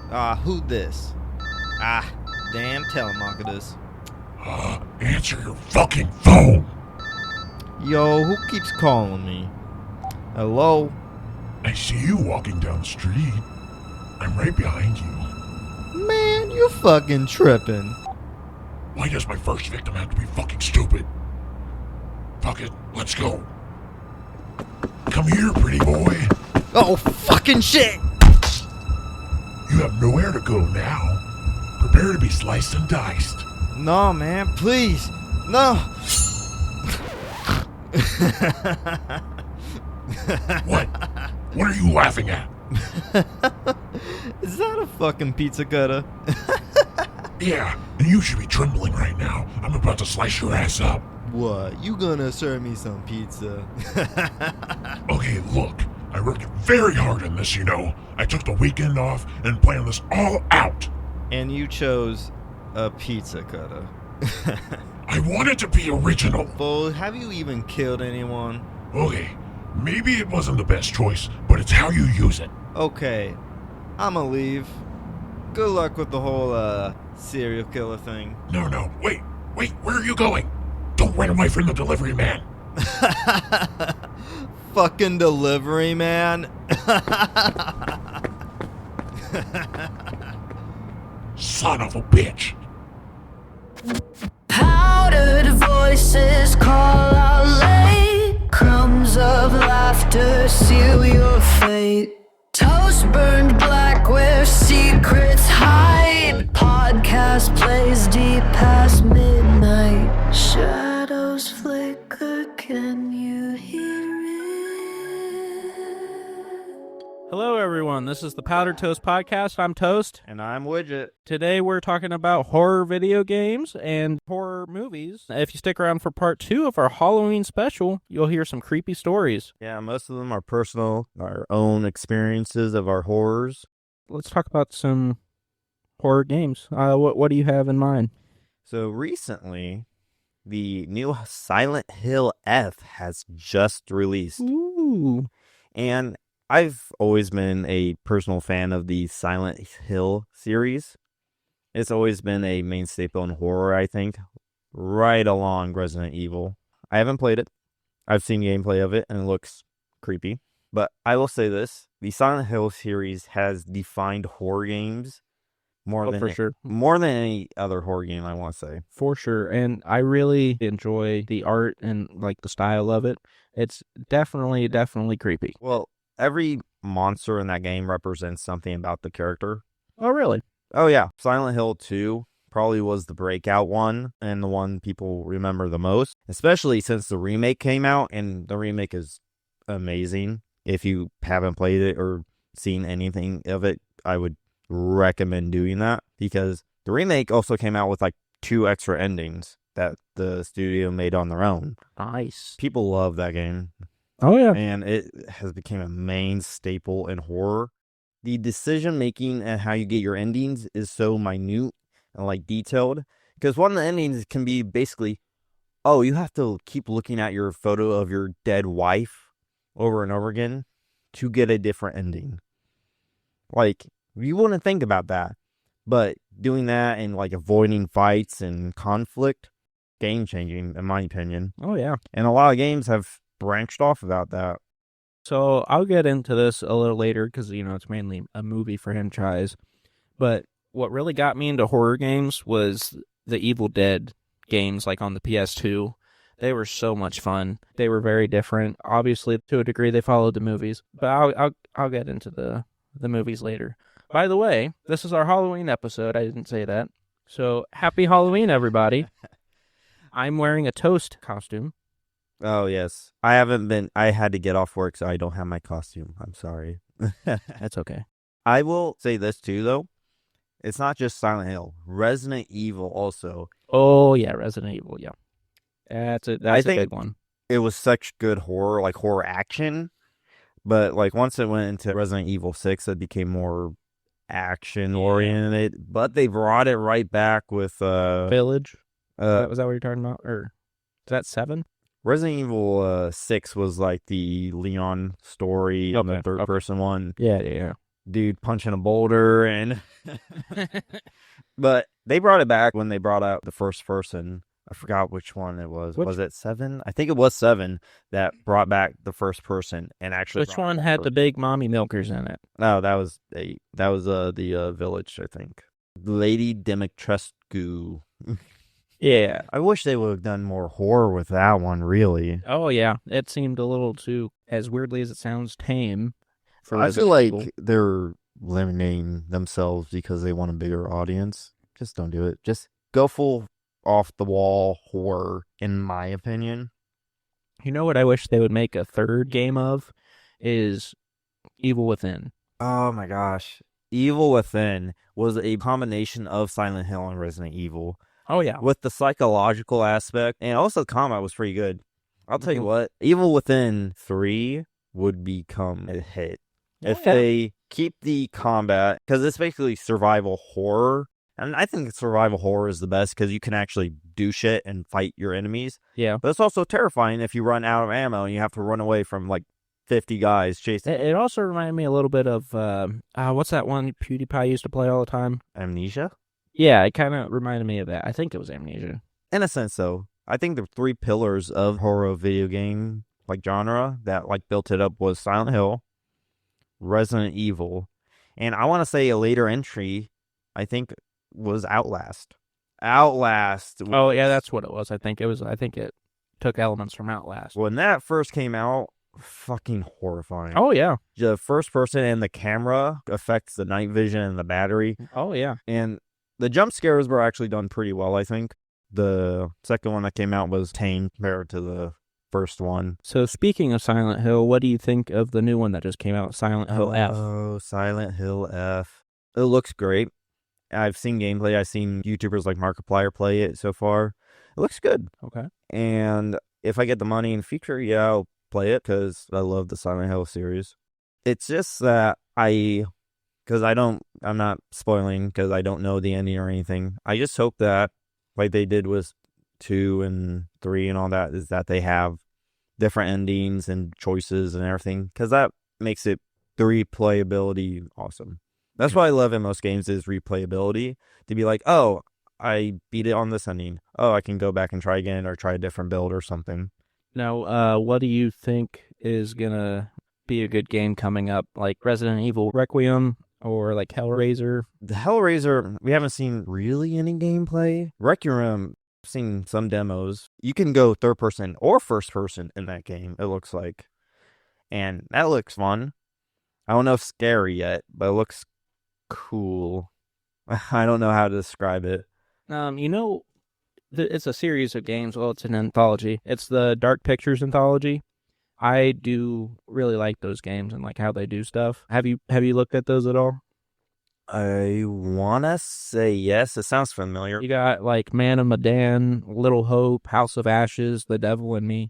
Who this? Damn telemarketers. Answer your fucking phone! Yo, who keeps calling me? Hello? I see you walking down the street. I'm right behind you. Man, you fucking tripping. Why does my first victim have to be fucking stupid? Fuck it, let's go. Come here, pretty boy. Oh, fucking shit! You have nowhere to go now. Prepare to be sliced and diced. No, man, please. No. What? What are you laughing at? Is that a fucking pizza cutter? Yeah, and you should be trembling right now. I'm about to slice your ass up. What? You gonna serve me some pizza? Okay, look. I worked very hard on this, you know. I took the weekend off and planned this all out. And you chose a pizza cutter. I wanted to be original. Fool, have you even killed anyone? Okay, maybe it wasn't the best choice, but it's how you use it. Okay, I'ma leave. Good luck with the whole, serial killer thing. No, wait, where are you going? Don't run away from the delivery man. Fucking delivery man. Son of a bitch. Powdered voices call out late. Crumbs of laughter seal your fate. Toast burned black where secrets hide. Podcast plays deep past midnight. Shadows flicker, can you hear it? Hello, everyone. This is the Powdered Toast Podcast. I'm Toast. And I'm Widget. Today, we're talking about horror video games and horror movies. If you stick around for part 2 of our Halloween special, you'll hear some creepy stories. Yeah, most of them are personal, our own experiences of our horrors. Let's talk about some horror games. What do you have in mind? So recently, the new Silent Hill F has just released. Ooh. And I've always been a personal fan of the Silent Hill series. It's always been a main staple in horror, I think, right along Resident Evil. I haven't played it. I've seen gameplay of it, and it looks creepy. But I will say this, the Silent Hill series has defined horror games more than any other horror game, I want to say. For sure. And I really enjoy the art and like the style of it. It's definitely creepy. Well, every monster in that game represents something about the character. Oh, really? Oh, yeah. Silent Hill 2 probably was the breakout one and the one people remember the most, especially since the remake came out, and the remake is amazing. If you haven't played it or seen anything of it, I would recommend doing that, because the remake also came out with like 2 extra endings that the studio made on their own. Nice. People love that game. Oh, yeah. And it has become a main staple in horror. The decision-making and how you get your endings is so minute and, like, detailed. Because one of the endings can be basically, oh, you have to keep looking at your photo of your dead wife over and over again to get a different ending. Like, you wouldn't think about that. But doing that and, like, avoiding fights and conflict, game-changing, in my opinion. Oh, yeah. And a lot of games have branched off about that. So I'll get into this a little later because, you know, it's mainly a movie franchise. But what really got me into horror games was the Evil Dead games, like on the PS2. They were so much fun. They were very different. Obviously, to a degree, they followed the movies. But I'll get into the movies later. By the way, this is our Halloween episode. I didn't say that. So happy Halloween, everybody. I'm wearing a Toast costume. Oh, yes. I had to get off work, so I don't have my costume. I'm sorry. That's okay. I will say this, too, though. It's not just Silent Hill. Resident Evil also. Oh, yeah, Resident Evil, yeah. That's a big one. It was such good horror, like horror action. But, like, once it went into Resident Evil 6, it became more action-oriented. But they brought it right back with... Village? Was that what you're talking about? Or is that 7? Resident Evil 6 was like the Leon story, the third-person one. Yeah. dude punching a boulder and but they brought it back when they brought out the first person. I forgot which one it was. Was it 7? I think it was 7 that brought back the first person and actually. Which one had the big mommy milkers in it? No, that was the village, I think. Lady Dimitrescu. Yeah. I wish they would have done more horror with that one, really. Oh, yeah. It seemed a little too, as weirdly as it sounds, tame. I feel like they're limiting themselves because they want a bigger audience. Just don't do it. Just go full off-the-wall horror, in my opinion. You know what I wish they would make a third game of? Is Evil Within. Oh, my gosh. Evil Within was a combination of Silent Hill and Resident Evil. Oh, yeah. With the psychological aspect, and also the combat was pretty good. I'll tell you what, Evil Within 3 would become a hit. If they keep the combat, because it's basically survival horror, and I think survival horror is the best because you can actually do shit and fight your enemies. Yeah. But it's also terrifying if you run out of ammo and you have to run away from like 50 guys chasing. It also reminded me a little bit of, what's that one PewDiePie used to play all the time? Amnesia? Yeah, it kind of reminded me of that. I think it was Amnesia. In a sense, though. I think the 3 pillars of horror video game like genre that like built it up was Silent Hill, Resident Evil, and I want to say a later entry, I think, was Outlast. Oh yeah, that's what it was. I think it took elements from Outlast. When that first came out, fucking horrifying. Oh yeah. The first person and the camera affects the night vision and the battery. Oh yeah. And the jump scares were actually done pretty well, I think. The second one that came out was tame compared to the first one. So speaking of Silent Hill, what do you think of the new one that just came out, Silent Hill F? Oh, Silent Hill F. It looks great. I've seen gameplay. I've seen YouTubers like Markiplier play it so far. It looks good. Okay. And if I get the money in the future, yeah, I'll play it because I love the Silent Hill series. It's just that I'm not spoiling because I don't know the ending or anything. I just hope that, like they did with 2 and 3 and all that, is that they have different endings and choices and everything, because that makes it the replayability awesome. That's what I love in most games is replayability, to be like, oh, I beat it on this ending. Oh, I can go back and try again or try a different build or something. Now, what do you think is going to be a good game coming up? Like Resident Evil Requiem or like Hellraiser? The Hellraiser, we haven't seen really any gameplay. Requiem, I've seen some demos. You can go third person or first person in that game, it looks like. And that looks fun. I don't know if scary yet, but it looks cool. I don't know how to describe it. It's a series of games. Well, it's an anthology. It's the Dark Pictures anthology. I do really like those games and like how they do stuff. Have you looked at those at all? I wanna say yes. It sounds familiar. You got like Man of Medan, Little Hope, House of Ashes, The Devil in Me.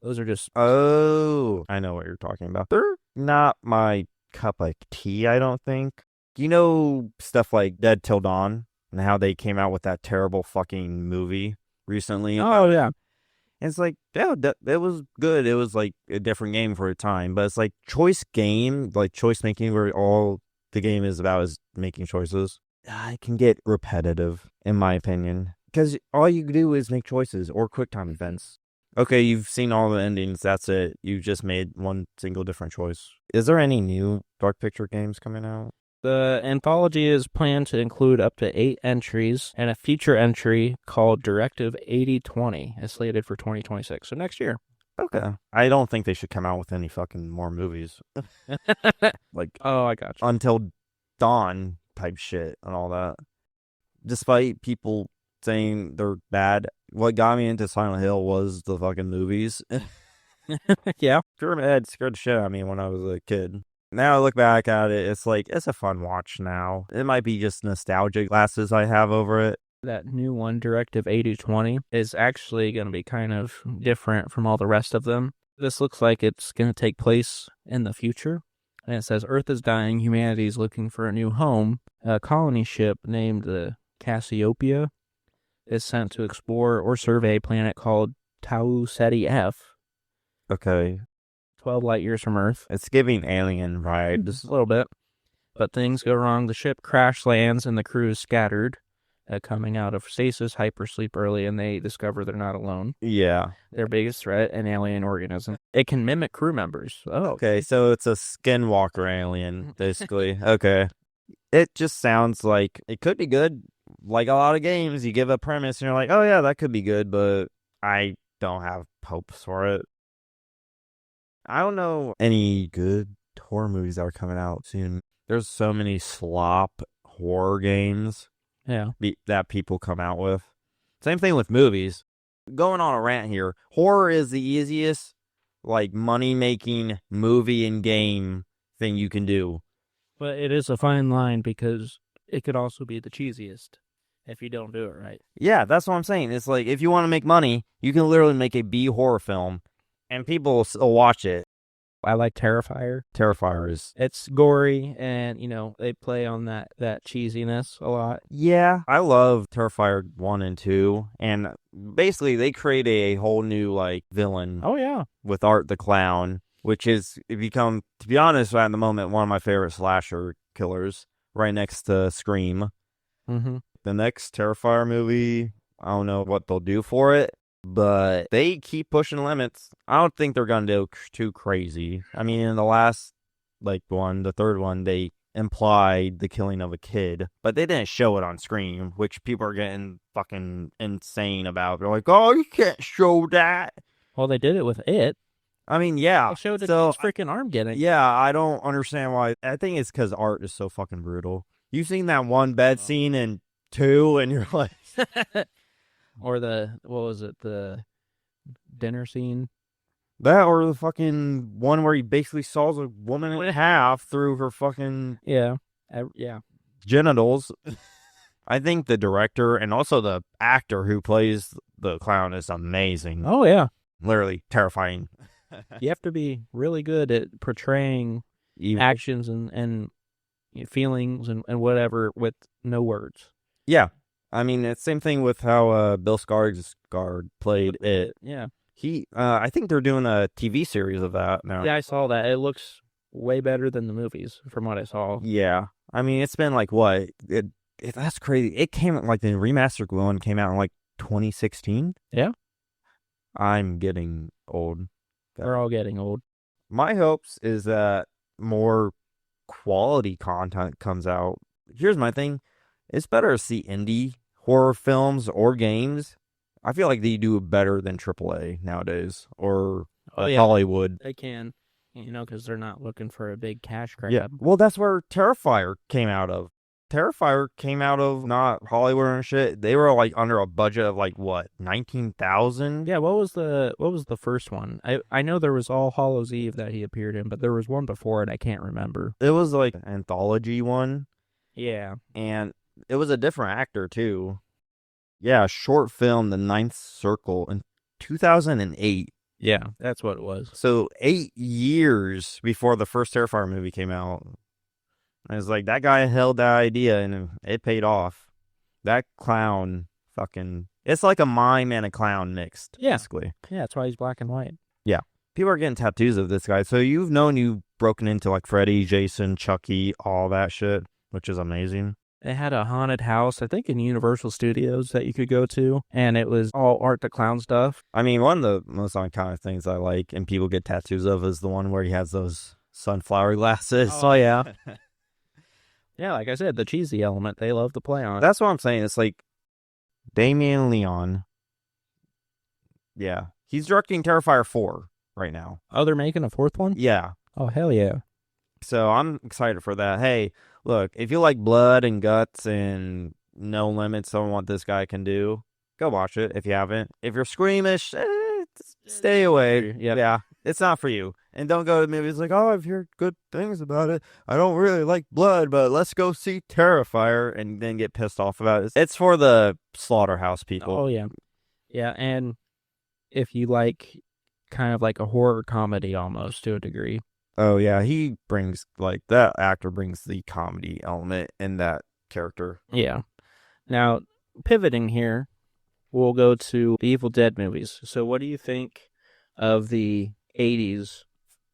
Those are just... Oh, I know what you're talking about. They're not my cup of tea, I don't think. You know stuff like Dead Till Dawn and how they came out with that terrible fucking movie recently? Oh, yeah. And it's like, yeah, it was good. It was like a different game for a time, but it's like choice game, like choice making where all the game is about is making choices. It can get repetitive, in my opinion, because all you do is make choices or quick time events. Okay, you've seen all the endings. That's it. You just made one single different choice. Is there any new Dark Picture games coming out? The anthology is planned to include up to 8 entries, and a feature entry called Directive 8020 is slated for 2026, so next year. Okay. I don't think they should come out with any fucking more movies. Like, oh, I got you. Until Dawn type shit and all that. Despite people saying they're bad, what got me into Silent Hill was the fucking movies. Yeah. It scared the shit out of me when I was a kid. Now I look back at it, it's like, it's a fun watch now. It might be just nostalgic glasses I have over it. That new one, Directive 8020, is actually going to be kind of different from all the rest of them. This looks like it's going to take place in the future. And it says, Earth is dying, humanity is looking for a new home. A colony ship named the Cassiopeia is sent to explore or survey a planet called Tau Ceti F. Okay. 12 light years from Earth. It's giving alien vibes. A little bit. But things go wrong. The ship crash lands and the crew is scattered, coming out of stasis, hypersleep early, and they discover they're not alone. Yeah. Their biggest threat, an alien organism. It can mimic crew members. Oh, Okay, so it's a skinwalker alien, basically. Okay. It just sounds like it could be good. Like a lot of games, you give a premise and you're like, oh yeah, that could be good, but I don't have hopes for it. I don't know any good horror movies that are coming out soon. There's so many slop horror games yeah. that people come out with. Same thing with movies. Going on a rant here, horror is the easiest, like, money-making movie and game thing you can do. But it is a fine line because it could also be the cheesiest if you don't do it right. Yeah, that's what I'm saying. It's like, if you want to make money, you can literally make a B horror film, and people will still watch it. I like Terrifier. Terrifier is... It's gory, and, they play on that cheesiness a lot. Yeah, I love Terrifier 1 and 2, and basically they create a whole new, like, villain. Oh, yeah. With Art the Clown, which is become, to be honest, at the moment, one of my favorite slasher killers, right next to Scream. Mm-hmm. The next Terrifier movie, I don't know what they'll do for it, but they keep pushing limits. I don't think they're going to do too crazy. I mean, in the last, the third one, they implied the killing of a kid, but they didn't show it on screen, which people are getting fucking insane about. They're like, oh, you can't show that. Well, they did it with it. I mean, yeah. They showed his freaking arm getting. Yeah, I don't understand why. I think it's because Art is so fucking brutal. You've seen that one bed scene in 2, and you're like... Or the dinner scene? That or the fucking one where he basically saws a woman in half through her fucking... Yeah. genitals. I think the director and also the actor who plays the clown is amazing. Oh, yeah. Literally terrifying. You have to be really good at portraying actions and feelings and whatever with no words. Yeah. I mean, it's the same thing with how Bill Skarsgård played it. Yeah. I think they're doing a TV series of that now. Yeah, I saw that. It looks way better than the movies from what I saw. Yeah. I mean, it's been like, what? That's crazy. It came, like, the remastered one came out in, like, 2016? Yeah. I'm getting old. We're all getting old. My hopes is that more quality content comes out. Here's my thing. It's better to see indie horror films or games. I feel like they do better than AAA nowadays or Hollywood. They can, because they're not looking for a big cash grab. Yeah. Well, that's where Terrifier came out of. Terrifier came out of not Hollywood and shit. They were like under a budget of like what, 19,000? Yeah, what was the first one? I know there was All Hallows Eve that he appeared in, but there was one before it I can't remember. It was like an anthology one. Yeah. And it was a different actor too. Yeah, short film The Ninth Circle in 2008. Yeah, that's what it was. So 8 years before the first Terrifier movie came out. I was like, that guy held that idea and it paid off. That clown it's like a mime and a clown mixed, basically. Yeah, that's why he's black and white. Yeah. People are getting tattoos of this guy. So you've broken into like Freddy, Jason, Chucky, all that shit, which is amazing. They had a haunted house, I think in Universal Studios that you could go to, and it was all Art the Clown stuff. I mean, one of the most iconic things I like and people get tattoos of is the one where he has those sunflower glasses. Oh, yeah. Yeah, like I said, the cheesy element, they love to play on. That's what I'm saying. It's like Damien Leon. Yeah. He's directing Terrifier 4 right now. Oh, they're making a fourth one? Yeah. Oh, hell yeah. So I'm excited for that. Hey, look, if you like blood and guts and no limits on what this guy can do, go watch it if you haven't. If you're squeamish, stay away. Yeah. It's not for you. And don't go to movies like, oh, I've heard good things about it. I don't really like blood, but let's go see Terrifier and then get pissed off about it. It's for the slaughterhouse people. Oh, yeah. Yeah, and if you like kind of like a horror comedy almost to a degree. Oh, yeah. He brings, that actor brings the comedy element in that character. Yeah. Now, pivoting here, we'll go to the Evil Dead movies. So what do you think of the 80s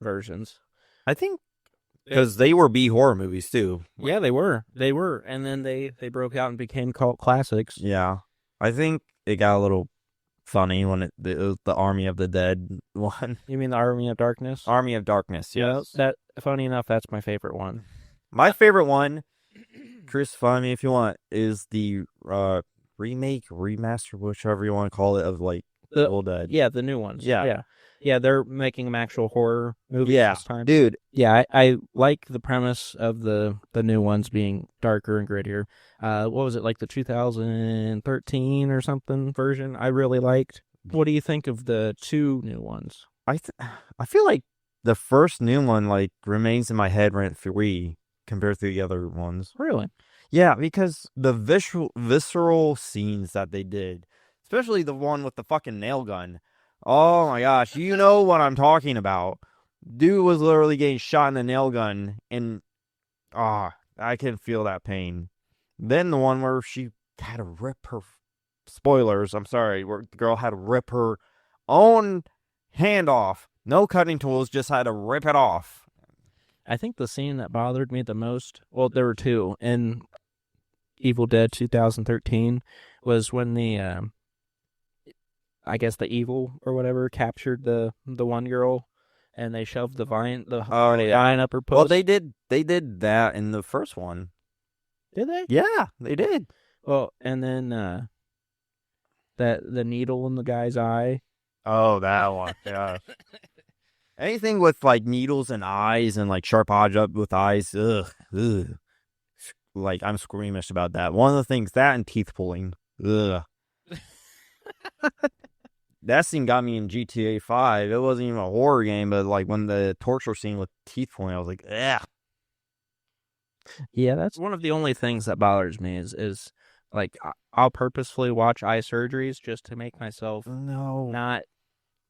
versions? I think Because they were B horror movies too. Yeah, they were. And then they broke out and became cult classics. Yeah, I think it got a little funny when it was the Army of the Dead one. You mean the Army of Darkness? Army of Darkness, yes. Yeah, that funny enough, that's my favorite one. My favorite one, crucify me if you want, is the remake, remaster, whichever you want to call it, of like The Evil Dead. Yeah, the new ones. Yeah. Yeah, they're making them actual horror movies Yeah, this time. dude. Yeah, I like the premise of the new ones being darker and grittier. What was it, like the 2013 or something version I really liked? What do you think of the two new ones? I feel like the first new one like remains in my head rent free compared to the other ones. Really? Yeah, because the visceral scenes that they did, especially the one with the fucking nail gun. Oh my gosh, you know what I'm talking about. Dude was literally getting shot in a nail gun, and I can feel that pain. Then the one where she had to rip her spoilers, I'm sorry, where the girl had to rip her own hand off. No cutting tools, just had to rip it off. I think the scene that bothered me the most, well, there were two in Evil Dead 2013, was when the I guess the evil or whatever captured the one girl, and they shoved the vine up her post. Well, they did that in the first one. Did they? Yeah, they did. Well, and then that the needle in the guy's eye. Oh, that one. Yeah. Anything with like needles and eyes and like sharp object with eyes, ugh. Like I'm squeamish about that. One of the things, that and teeth pulling, ugh. That scene got me in GTA 5. It wasn't even a horror game, but like when the torture scene with teeth pulling, I was like, ugh. Yeah, that's one of the only things that bothers me is like I'll purposefully watch eye surgeries just to make myself not.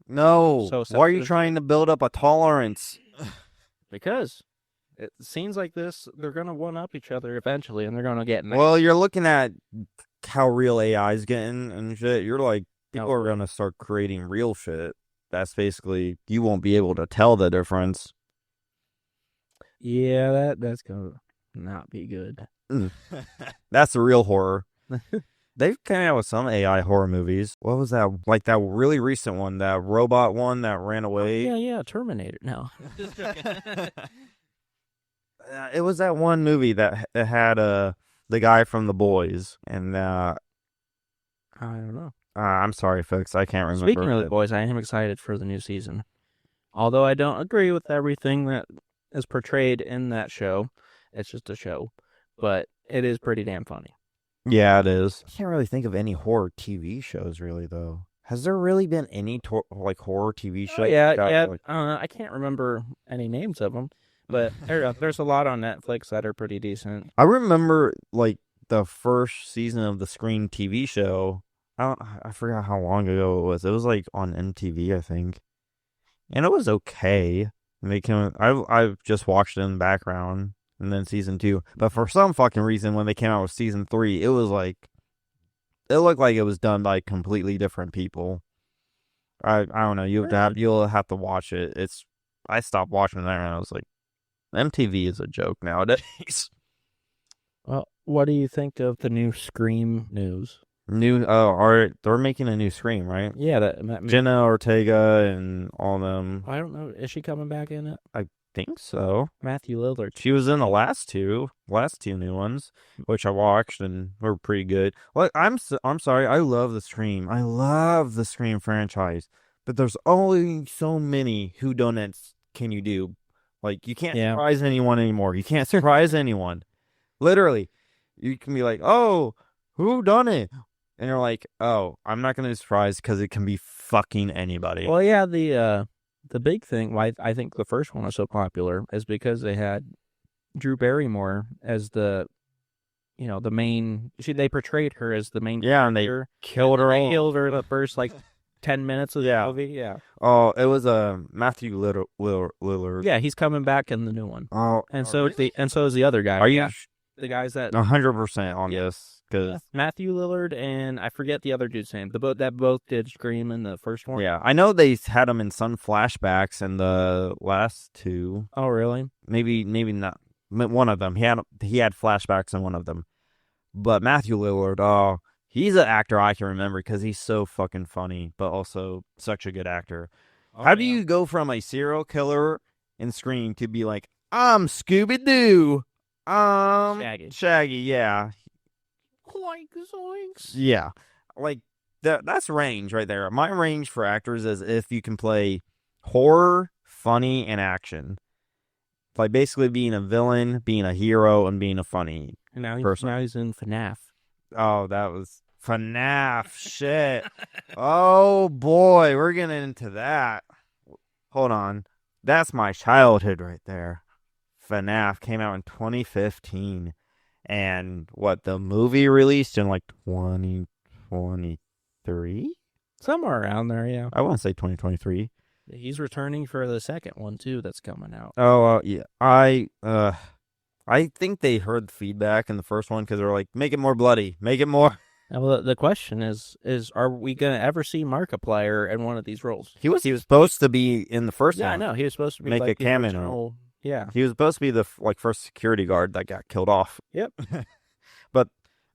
No. So why are you trying to build up a tolerance? Because it seems like this, they're going to one-up each other eventually, and they're going to get mad. Well, you're looking at how real AI is getting and shit. You're like, people are going to start creating real shit. That's basically, you won't be able to tell the difference. Yeah, that's going to not be good. That's the real horror. They've come out with some AI horror movies. What was that? Like that really recent one, that robot one that ran away. Yeah, Terminator. No. It was that one movie that had the guy from The Boys, and I don't know. I'm sorry, folks, I can't remember. Speaking of The Boys, I am excited for the new season. Although I don't agree with everything that is portrayed in that show. It's just a show, but it is pretty damn funny. Yeah, it is. I can't really think of any horror TV shows, really, though. Has there really been any horror TV shows? Oh, yeah. I can't remember any names of them, but there's a lot on Netflix that are pretty decent. I remember like the first season of the Scream TV show. I forgot how long ago it was. It was like on MTV, I think, and it was okay. I've just watched it in the background. And then season 2. But for some fucking reason, when they came out with season 3, it looked like it was done by completely different people. I don't know. You'll have to watch it. I stopped watching that, and I was like, MTV is a joke nowadays. Well, what do you think of the new Scream news? They're making a new Scream, right? Yeah, Jenna Ortega and all them. I don't know. Is she coming back in it? I think so. Matthew Lillard. She was in the last two new ones, which I watched and were pretty good. Well, I'm sorry, I love the Scream. I love the Scream franchise, but there's only so many whodunits can you do. Like, you can't surprise anyone anymore. You can't surprise anyone. Literally, you can be like, "Oh, who done it?" And you're like, "Oh, I'm not gonna be surprised because it can be fucking anybody." Well, yeah, the big thing why I think the first one was so popular is because they had Drew Barrymore as the main. They portrayed her as the main. Yeah, and they killed her. They killed her the first 10 minutes of the movie. Yeah. Oh, it was Matthew Lillard. Yeah, he's coming back in the new one. Oh, and so is the other guy. Are you? the guys that 100% on this because Matthew Lillard and I forget the other dude's name. That both did Scream in the first one. yeah, I know they had him in some flashbacks in the last two. Oh, really? Maybe not. One of them. He had flashbacks in one of them. But Matthew Lillard, oh, he's an actor I can remember because he's so fucking funny, but also such a good actor. Oh, How do you go from a serial killer in Scream to be like, I'm Scooby-Doo? Shaggy, yeah. Zoinks. Yeah. Like, that's range right there. My range for actors is if you can play horror, funny, and action. Like, basically being a villain, being a hero, and being a funny And now person. he's in FNAF. Oh, that was FNAF. Shit. Oh, boy. We're getting into that. Hold on. That's my childhood right there. FNAF came out in 2015. And the movie released in like 2023? Somewhere around there, yeah. I want to say 2023. He's returning for the second one, too, that's coming out. Oh, yeah. I think they heard the feedback in the first one because they were like, make it more bloody. Make it more. Well, the question is are we going to ever see Markiplier in one of these roles? He was supposed to be in the first Yeah, one. I know. He was supposed to be Make like a the cameo. original- Yeah. He was supposed to be the first security guard that got killed off. Yep. But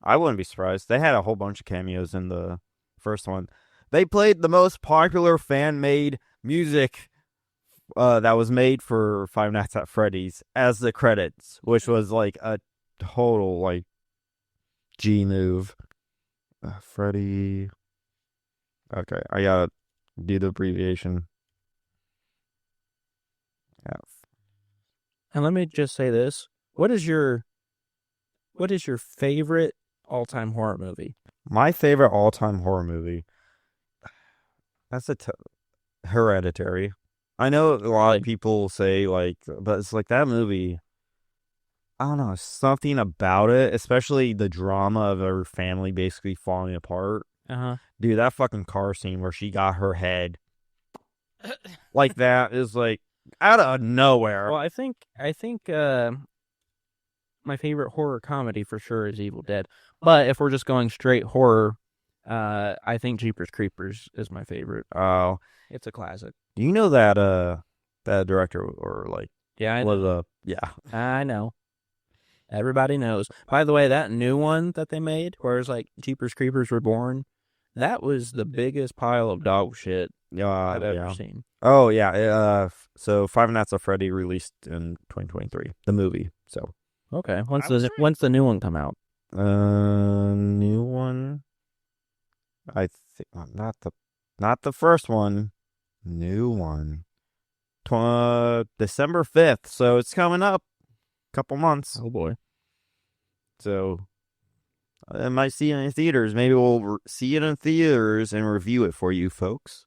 I wouldn't be surprised. They had a whole bunch of cameos in the first one. They played the most popular fan-made music that was made for Five Nights at Freddy's as the credits, which was like a total like G move. Freddy. Okay, I gotta do the abbreviation. Yeah. And let me just say this. What is your favorite all-time horror movie? My favorite all-time horror movie. That's Hereditary. I know a lot of people say like, but it's like that movie. I don't know, something about it, especially the drama of her family basically falling apart. Uh-huh. Dude, that fucking car scene where she got her head like that is like out of nowhere. Well, I think my favorite horror comedy for sure is Evil Dead. But if we're just going straight horror, I think Jeepers Creepers is my favorite. Oh, It's a classic. do you know that that director or like Yeah, was I know. Everybody knows. By the way, that new one that they made, where it's like Jeepers Creepers Reborn, that was the biggest pile of dog shit I've ever seen. Oh yeah. So Five Nights at Freddy released in 2023, the movie. So Okay, when's the new one come out? new one. I think not the first one. New one. December 5th. So it's coming up. Couple months. Oh boy. So I might see it in theaters. Maybe we'll see it in theaters and review it for you folks.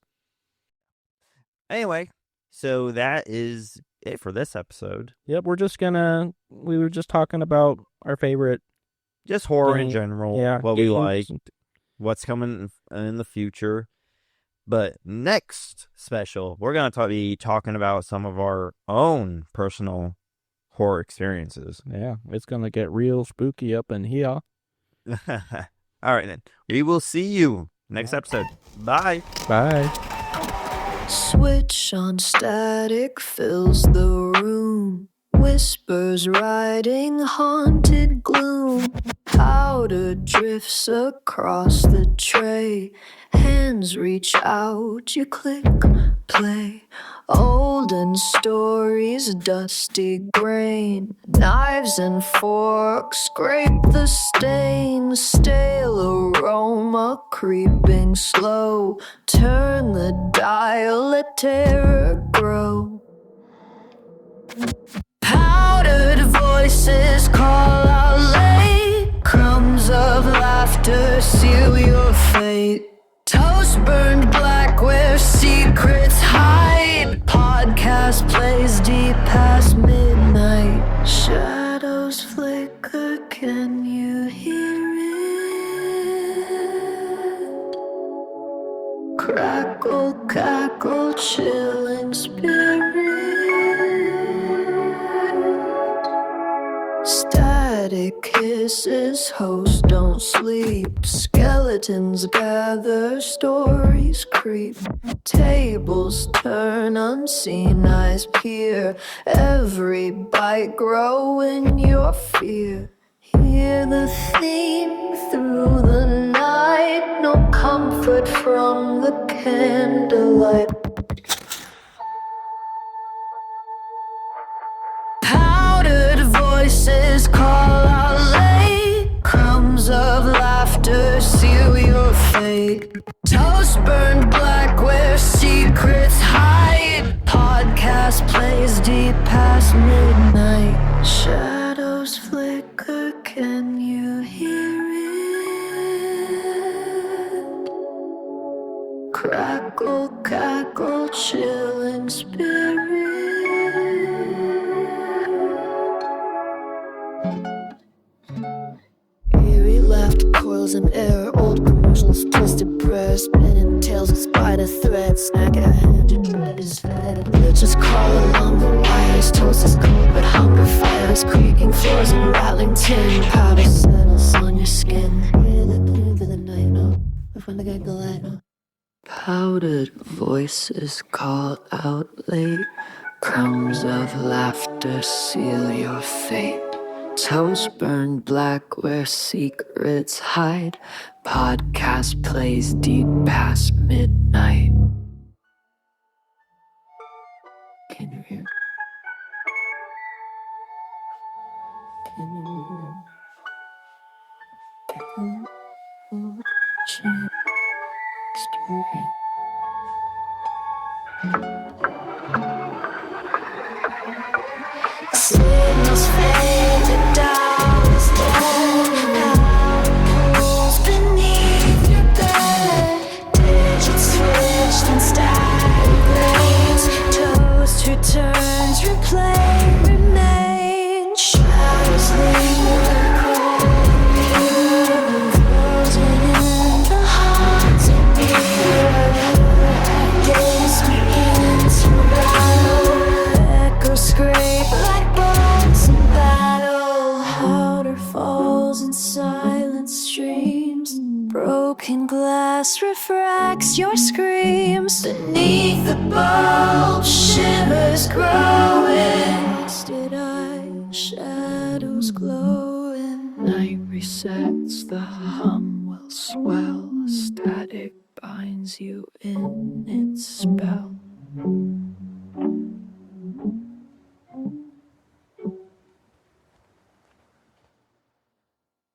Anyway, so that is it for this episode. Yep, we were just talking about our favorite. Just horror in Games. general. Yeah, What we games. liked. What's coming in the future. But next special, we're going to be talking about some of our own personal horror experiences. Yeah, it's gonna get real spooky up in here. All right, then. We will see you next episode. Bye. Bye. Switch on static fills the room. Whispers riding haunted gloom. Powder drifts across the tray. Hands reach out, you click play. Olden stories, dusty grain. Knives and forks scrape the stain. Stale aroma creeping slow. Turn the dial, let terror grow. Powdered voices call out late. Crumbs of laughter seal your fate. Toast burned black where secrets hide. Podcast plays deep past midnight. Shadows flicker, can you hear it? Crackle, cackle, chilling spirit. Static static kisses. Hosts don't sleep. Skeletons gather, stories creep. Tables turn, unseen eyes peer. Every bite grow in your fear. Hear the theme through the night. No comfort from the candlelight. Powdered voices call out late. Crumbs of laughter seal your fate. Toast burned black where secrets hide. Podcast plays deep past midnight. Shadows flicker, can you hear it? Crackle, cackle, chilling spirit. Eerie left coils in air, old commercials, twisted prayers, spinning tails with spider threads. Snack at a hand, your bread is fed. Bitches crawl along the wires, toast is cold but hunger fires. Creaking floors and rattling tin, powder settles on your skin. Hear the clear through the night, no, when the gate light, no. Powdered voices call out late. Crumbs of laughter seal your fate. Toast burned black where secrets hide. Podcast plays deep past midnight. Can you hear? Can you hear? Experience. Signals faded down the stone. Owls beneath your bed. Digits switched and static blades. Toast returns, replay, remain. Shadows linger cold, frozen in the hearts of fear. Days begin to rattle. Echoes scrape like bones in battle. Powder falls in silent streams. Broken glass refracts your screams. Beneath the bulb, shimmers growing. Wasted eyes, shadows glowing. Night resets, the hum will swell. Static binds you in its spell.